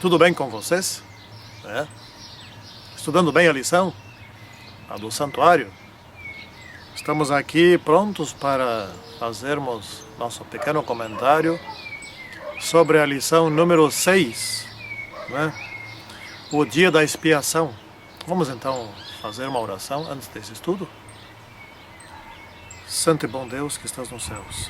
Tudo bem com vocês? Estudando bem a lição? A do santuário? Estamos aqui prontos para fazermos nosso pequeno comentário sobre a lição número 6, o dia da expiação. Vamos então fazer uma oração antes desse estudo? Santo e bom Deus que estás nos céus,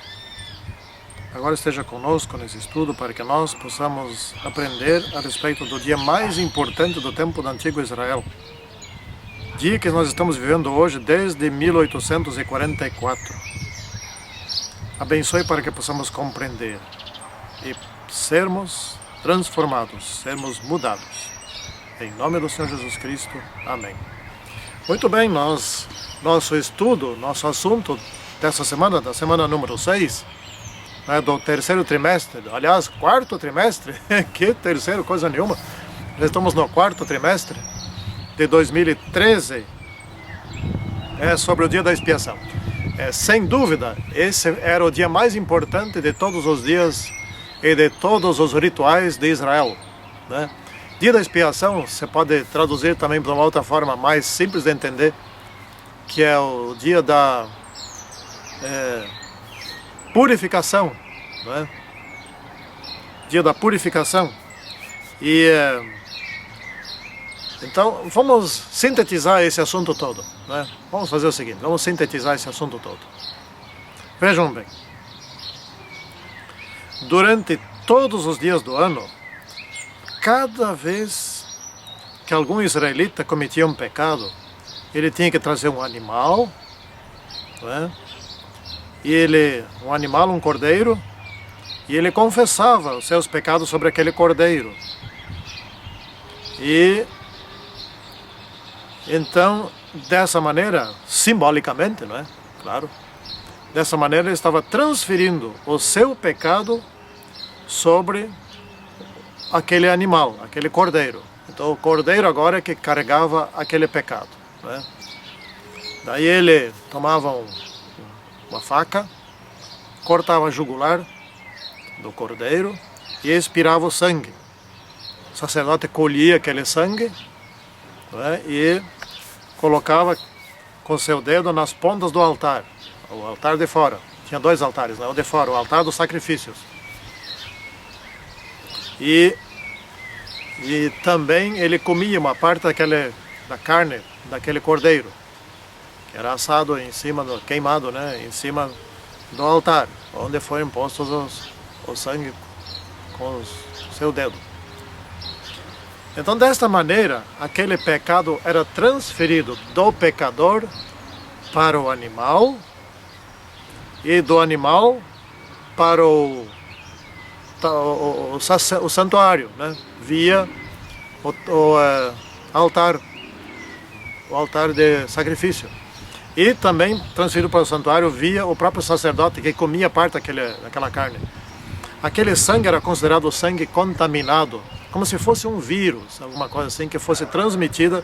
agora esteja conosco nesse estudo para que nós possamos aprender a respeito do dia mais importante do tempo do antigo Israel. Dia que nós estamos vivendo hoje desde 1844. Abençoe para que possamos compreender e sermos transformados, sermos mudados. Em nome do Senhor Jesus Cristo. Amém. Muito bem, nosso estudo, nosso assunto dessa semana, da semana número 6, do terceiro trimestre, aliás, quarto trimestre, que terceiro, coisa nenhuma, já estamos no quarto trimestre de 2013, é sobre o dia da expiação. Sem dúvida, esse era o dia mais importante de todos os dias e de todos os rituais de Israel, Dia da expiação, você pode traduzir também de uma outra forma mais simples de entender, que é o dia da purificação, Dia da purificação. E então vamos sintetizar esse assunto todo, Vamos fazer o seguinte, vamos sintetizar esse assunto todo. Vejam bem, durante todos os dias do ano, cada vez que algum israelita cometia um pecado, ele tinha que trazer um animal, um animal, um cordeiro, e ele confessava os seus pecados sobre aquele cordeiro. E então, dessa maneira, simbolicamente, Claro, dessa maneira ele estava transferindo o seu pecado sobre aquele animal, aquele cordeiro. Então o cordeiro agora é que carregava aquele pecado, Daí ele tomava uma faca, cortava a jugular do cordeiro e expirava o sangue. O sacerdote colhia aquele sangue, e colocava com seu dedo nas pontas do altar, o altar de fora. Tinha dois altares, o de fora, o altar dos sacrifícios. E também ele comia uma parte da carne daquele cordeiro, que era assado em cima, queimado, em cima do altar, onde foi imposto o sangue com o seu dedo. Então, desta maneira, aquele pecado era transferido do pecador para o animal e do animal para o santuário, via o altar de sacrifício. E também transferido para o santuário via o próprio sacerdote que comia parte daquela carne. Aquele sangue era considerado sangue contaminado, como se fosse um vírus, alguma coisa assim, que fosse transmitida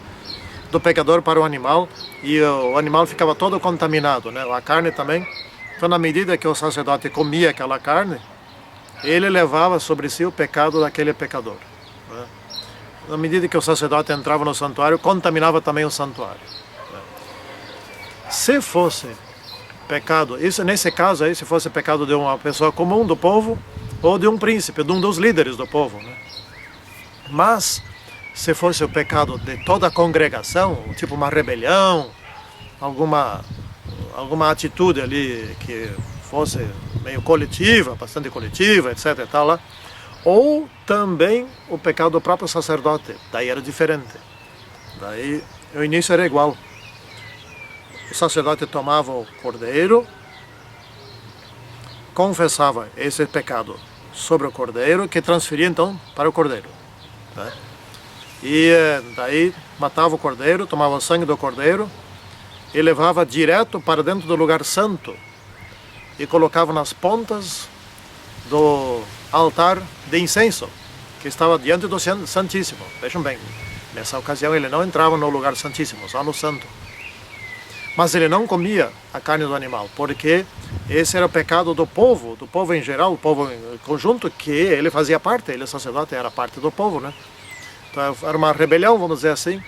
do pecador para o animal, e o animal ficava todo contaminado, a carne também. Então, na medida que o sacerdote comia aquela carne, ele levava sobre si o pecado daquele pecador. Na medida que o sacerdote entrava no santuário, contaminava também o santuário. Se fosse pecado, nesse caso aí, se fosse pecado de uma pessoa comum do povo, ou de um príncipe, de um dos líderes do povo, Mas, se fosse o pecado de toda a congregação, tipo uma rebelião, alguma atitude ali que fosse meio coletiva, bastante coletiva, etc. e tal lá, ou também o pecado do próprio sacerdote, daí era diferente. Daí o início era igual. O sacerdote tomava o cordeiro, confessava esse pecado sobre o cordeiro, que transferia então para o cordeiro. E daí matava o cordeiro, tomava o sangue do cordeiro e levava direto para dentro do lugar santo e colocava nas pontas do altar de incenso, que estava diante do Santíssimo. Vejam bem, nessa ocasião ele não entrava no lugar santíssimo, só no santo. Mas ele não comia a carne do animal, porque Esse era o pecado do povo em geral, o povo em conjunto, que ele fazia parte, ele, sacerdote, era parte do povo, né? Então era uma rebelião, vamos dizer assim,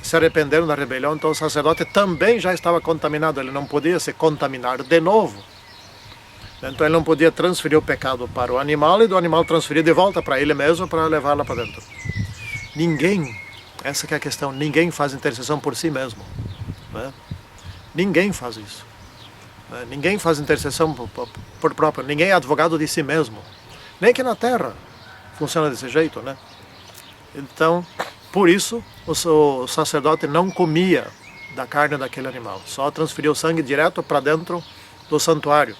se arrependeram da rebelião, então o sacerdote também já estava contaminado, ele não podia se contaminar de novo. Então ele não podia transferir o pecado para o animal e do animal transferir de volta para ele mesmo para levar lá para dentro. Ninguém, essa que é a questão, ninguém faz intercessão por si mesmo, né? Ninguém faz isso. Ninguém faz intercessão por próprio, ninguém é advogado de si mesmo. Nem que na terra funciona desse jeito, né? Então, por isso, o sacerdote não comia da carne daquele animal, só transferia o sangue direto para dentro do santuário.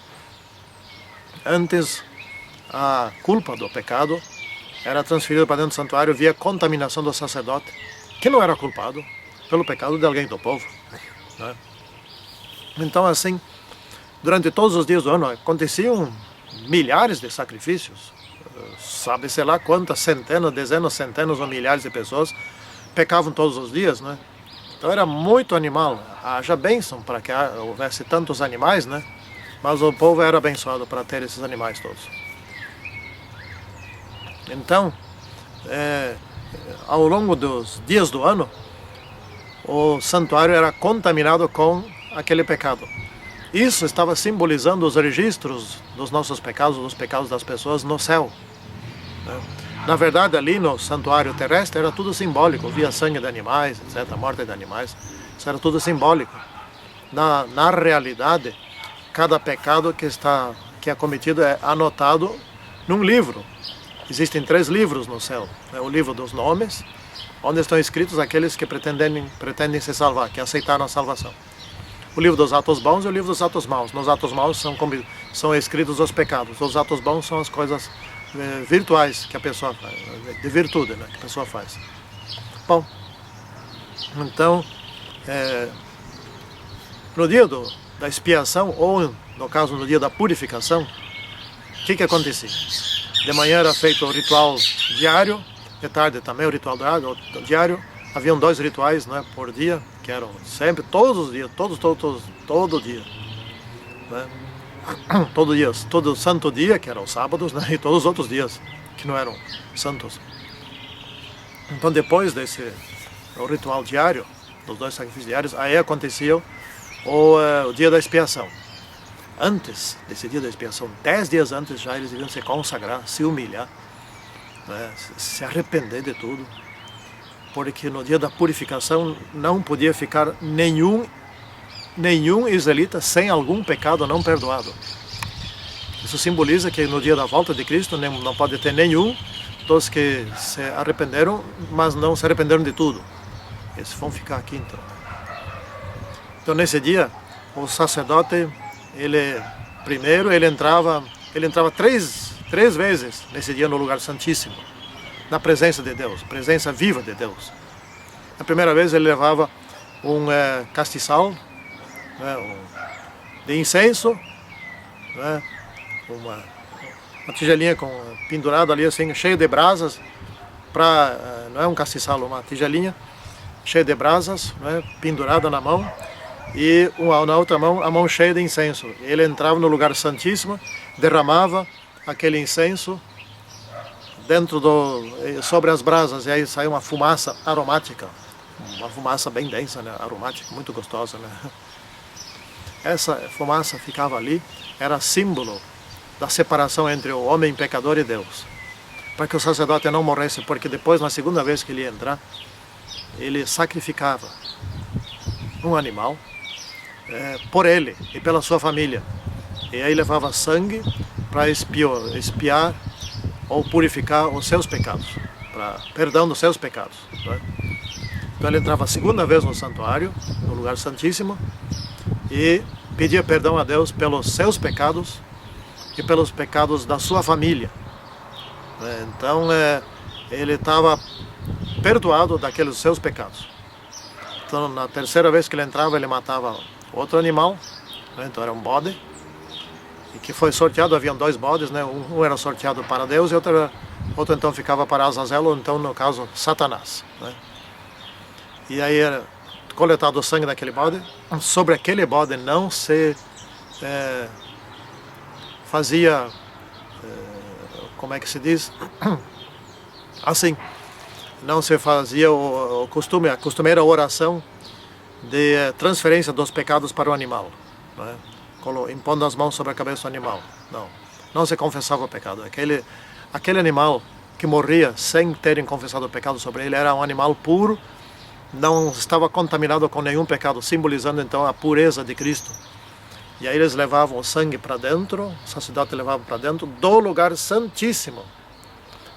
Antes, a culpa do pecado era transferida para dentro do santuário via contaminação do sacerdote, que não era culpado pelo pecado de alguém do povo, né? Então, assim, durante todos os dias do ano aconteciam milhares de sacrifícios. Sabe-se lá quantas centenas, dezenas, centenas ou milhares de pessoas pecavam todos os dias, né? Então era muito animal. Haja bênção para que houvesse tantos animais, né? Mas o povo era abençoado para ter esses animais todos. Então, ao longo dos dias do ano, o santuário era contaminado com aquele pecado. Isso estava simbolizando os registros dos nossos pecados, dos pecados das pessoas no céu. Na verdade, ali no santuário terrestre era tudo simbólico, via sangue de animais, etc., morte de animais, isso era tudo simbólico. Na realidade, cada pecado que é cometido é anotado num livro. Existem 3 livros no céu. O livro dos nomes, onde estão escritos aqueles que pretendem se salvar, que aceitaram a salvação. O livro dos atos bons e o livro dos atos maus. Nos atos maus são escritos os pecados. Os atos bons são as coisas virtuais que a pessoa faz, de virtude, né, que a pessoa faz. Bom, então, no dia da expiação, ou no caso no dia da purificação, o que acontecia? De manhã era feito o ritual diário, de tarde também o ritual diário. Haviam 2 rituais, né, por dia, que eram sempre, todos os dias, todo dia, né? Todo santo dia, que eram os sábados, né, e todos os outros dias, que não eram santos. Então depois o ritual diário, dos 2 sacrifícios diários, aí acontecia o dia da expiação. Antes desse dia da expiação, 10 dias antes já eles deviam se consagrar, se humilhar, né, se arrepender de tudo, porque no dia da purificação não podia ficar nenhum israelita sem algum pecado não perdoado. Isso simboliza que no dia da volta de Cristo não pode ter nenhum dos que se arrependeram, mas não se arrependeram de tudo. Eles vão ficar aqui então. Então nesse dia, o sacerdote, ele entrava 3 vezes nesse dia no lugar santíssimo, na presença de Deus, presença viva de Deus. A primeira vez ele levava um castiçal, né, de incenso, né, uma tigelinha pendurada ali assim, cheia de brasas, não é um castiçal, uma tigelinha cheia de brasas, né, pendurada na mão, e na outra mão a mão cheia de incenso. Ele entrava no lugar santíssimo, derramava aquele incenso sobre as brasas, e aí saiu uma fumaça aromática, uma fumaça bem densa, né, aromática, muito gostosa, né? Essa fumaça ficava ali, era símbolo da separação entre o homem pecador e Deus, para que o sacerdote não morresse, porque depois, na segunda vez que ele ia entrar, ele sacrificava um animal por ele e pela sua família, e aí levava sangue para expiar ou purificar os seus pecados, para perdão dos seus pecados, né? Então ele entrava a segunda vez no santuário, no lugar santíssimo, e pedia perdão a Deus pelos seus pecados e pelos pecados da sua família. Então ele estava perdoado daqueles seus pecados. Então na terceira vez que ele entrava, ele matava outro animal, né? Então era um bode, e que foi sorteado. Haviam 2 bodes, né? Um era sorteado para Deus e outro então ficava para Azazel, ou então no caso Satanás, né? E aí era coletado o sangue daquele bode. Sobre aquele bode não se fazia, como é que se diz? Assim, não se fazia a costumeira oração de transferência dos pecados para o animal, não é? Impondo as mãos sobre a cabeça do animal. Não se confessava o pecado. Aquele animal que morria sem terem confessado o pecado sobre ele era um animal puro, não estava contaminado com nenhum pecado, simbolizando então a pureza de Cristo. E aí eles levavam o sangue para dentro, o sacerdote levava para dentro do lugar santíssimo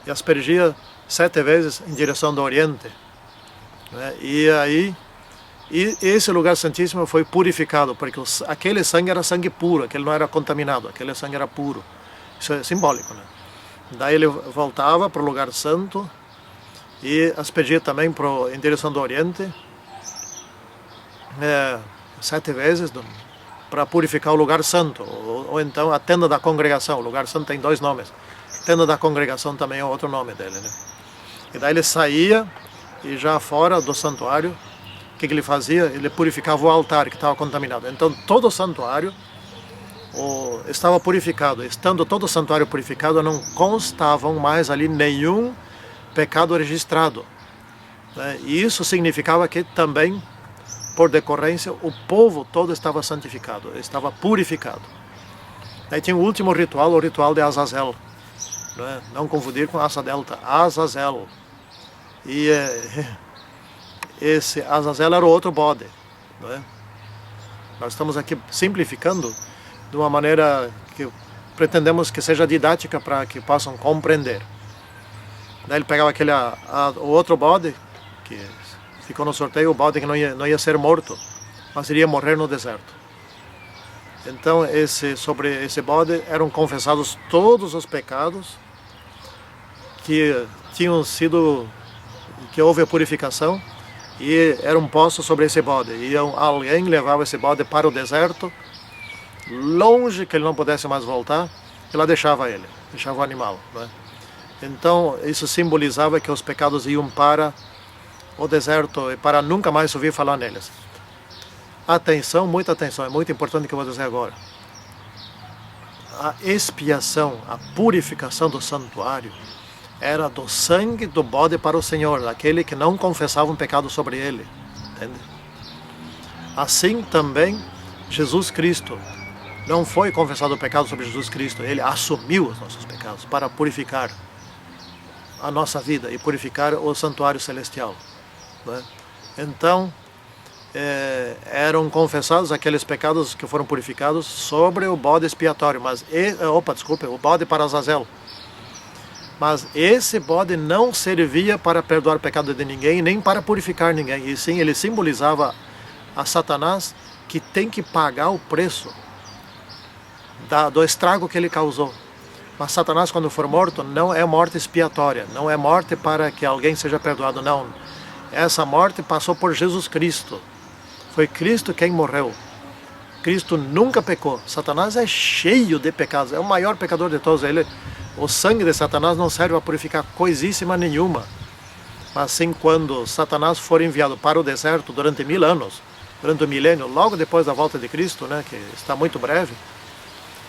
e aspergia 7 vezes em direção do Oriente, né? E esse lugar santíssimo foi purificado, porque aquele sangue era sangue puro, aquele não era contaminado, aquele sangue era puro. Isso é simbólico, né? Daí ele voltava para o lugar santo e aspergia também em direção do Oriente, 7 vezes, para purificar o lugar santo, ou então a tenda da congregação. O lugar santo tem 2 nomes. Tenda da congregação também é outro nome dele, né? E daí ele saía e já fora do santuário, o que ele fazia? Ele purificava o altar que estava contaminado. Então todo o santuário estava purificado. Estando todo o santuário purificado, não constavam mais ali nenhum pecado registrado, né? E isso significava que também, por decorrência, o povo todo estava santificado, estava purificado. Daí tinha o último ritual, o ritual de Azazel, né? Não confundir com Asa Delta, Azazel. E esse Azazel era o outro bode, né? Nós estamos aqui simplificando de uma maneira que pretendemos que seja didática para que possam compreender. Daí ele pegava o outro bode, que ficou no sorteio, o bode que não ia ser morto, mas iria morrer no deserto. Então sobre esse bode eram confessados todos os pecados que tinham sido, que houve a purificação, e era um poço sobre esse bode. E alguém levava esse bode para o deserto, longe, que ele não pudesse mais voltar, e lá deixava o animal, né? Então isso simbolizava que os pecados iam para o deserto e para nunca mais ouvir falar neles. Atenção, muita atenção, é muito importante o que eu vou dizer agora. A expiação, a purificação do santuário era do sangue do bode para o Senhor, daquele que não confessava um pecado sobre ele, entende? Assim também Jesus Cristo, não foi confessado o pecado sobre Jesus Cristo, ele assumiu os nossos pecados para purificar a nossa vida e purificar o santuário celestial, né? Então eram confessados aqueles pecados que foram purificados sobre o bode expiatório, o bode para Azazel. Mas esse bode não servia para perdoar o pecado de ninguém, nem para purificar ninguém, e sim ele simbolizava a Satanás, que tem que pagar o preço do estrago que ele causou. Mas Satanás, quando for morto, não é morte expiatória, não é morte para que alguém seja perdoado, não. Essa morte passou por Jesus Cristo. Foi Cristo quem morreu. Cristo nunca pecou. Satanás é cheio de pecados, é o maior pecador de todos. O sangue de Satanás não serve para purificar coisíssima nenhuma. Mas sim, quando Satanás for enviado para o deserto durante 1000 anos, durante o milênio, logo depois da volta de Cristo, né, que está muito breve,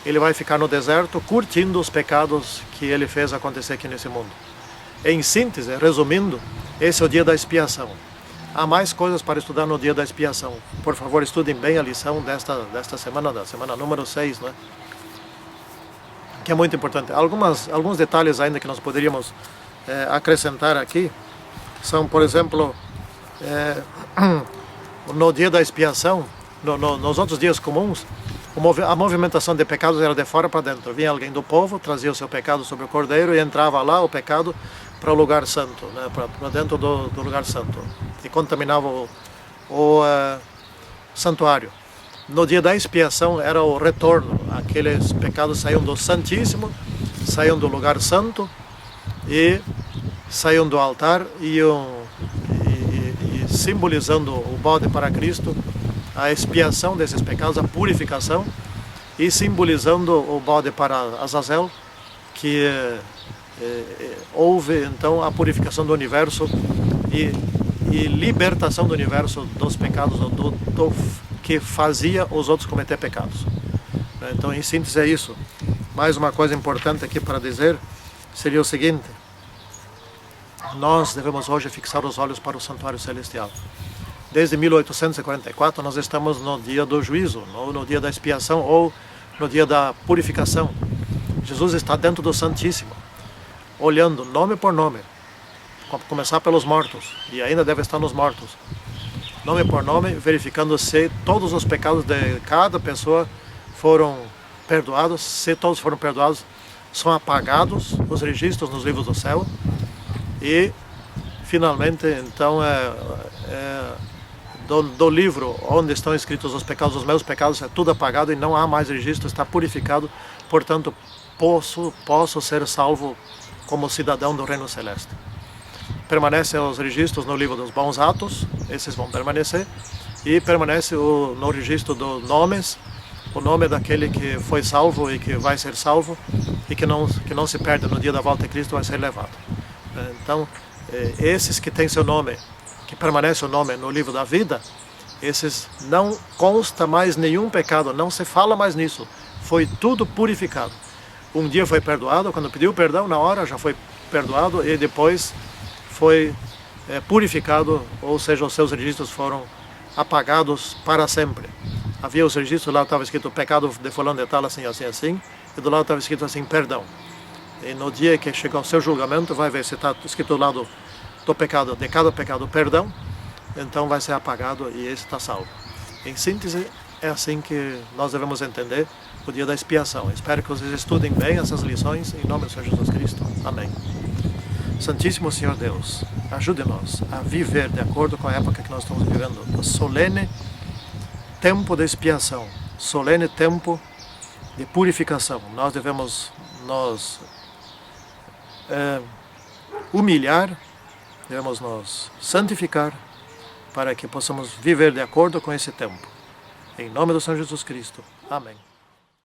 ele vai ficar no deserto curtindo os pecados que ele fez acontecer aqui nesse mundo. Em síntese, resumindo, esse é o dia da expiação. Há mais coisas para estudar no dia da expiação. Por favor, estudem bem a lição desta semana, da semana número 6, né? Que é muito importante. Alguns detalhes ainda que nós poderíamos acrescentar aqui são, por exemplo, no dia da expiação, nos outros dias comuns, a movimentação de pecados era de fora para dentro. Vinha alguém do povo, trazia o seu pecado sobre o cordeiro e entrava lá o pecado para o lugar santo, né, para dentro do lugar santo, e contaminava o santuário. No dia da expiação era o retorno. Aqueles pecados saíam do Santíssimo, saíam do lugar santo e saíam do altar e simbolizando o bode para Cristo, a expiação desses pecados, a purificação, e simbolizando o bode para Azazel, que houve então a purificação do universo e libertação do universo dos pecados do que fazia os outros cometer pecados. Então, em síntese, é isso. mais uma coisa importante aqui para dizer seria o seguinte: nós devemos hoje fixar os olhos para o santuário celestial. Desde 1844 nós estamos no dia do juízo, ou no dia da expiação, ou no dia da purificação. Jesus está dentro do Santíssimo, olhando nome por nome, começar pelos mortos, e ainda deve estar nos mortos, nome por nome, verificando se todos os pecados de cada pessoa foram perdoados. Se todos foram perdoados, são apagados os registros nos livros do céu, e finalmente então do livro onde estão escritos os pecados, os meus pecados, é tudo apagado e não há mais registro, está purificado. Portanto, posso ser salvo como cidadão do reino celeste. Permanecem os registros no livro dos bons atos, esses vão permanecer, e permanece no registro dos nomes, o nome daquele que foi salvo e que vai ser salvo, e que não se perde no dia da volta de Cristo, vai ser levado. Então, esses que têm seu nome, que permanece o nome no livro da vida, esses não consta mais nenhum pecado, não se fala mais nisso, foi tudo purificado. Um dia foi perdoado, quando pediu perdão, na hora já foi perdoado, e depois foi purificado, ou seja, os seus registros foram apagados para sempre. Havia os registros, lá estava escrito pecado de fulano de tal, assim, assim, assim, e do lado estava escrito assim, perdão. E no dia que chegar o seu julgamento, vai ver se está escrito do lado do pecado, de cada pecado, perdão, então vai ser apagado e esse está salvo. Em síntese, é assim que nós devemos entender o dia da expiação. Espero que vocês estudem bem essas lições, em nome do Senhor Jesus Cristo. Amém. Santíssimo Senhor Deus, ajude-nos a viver de acordo com a época que nós estamos vivendo, o solene tempo de expiação, solene tempo de purificação. Nós devemos nos humilhar, devemos nos santificar para que possamos viver de acordo com esse tempo. Em nome do Senhor Jesus Cristo. Amém.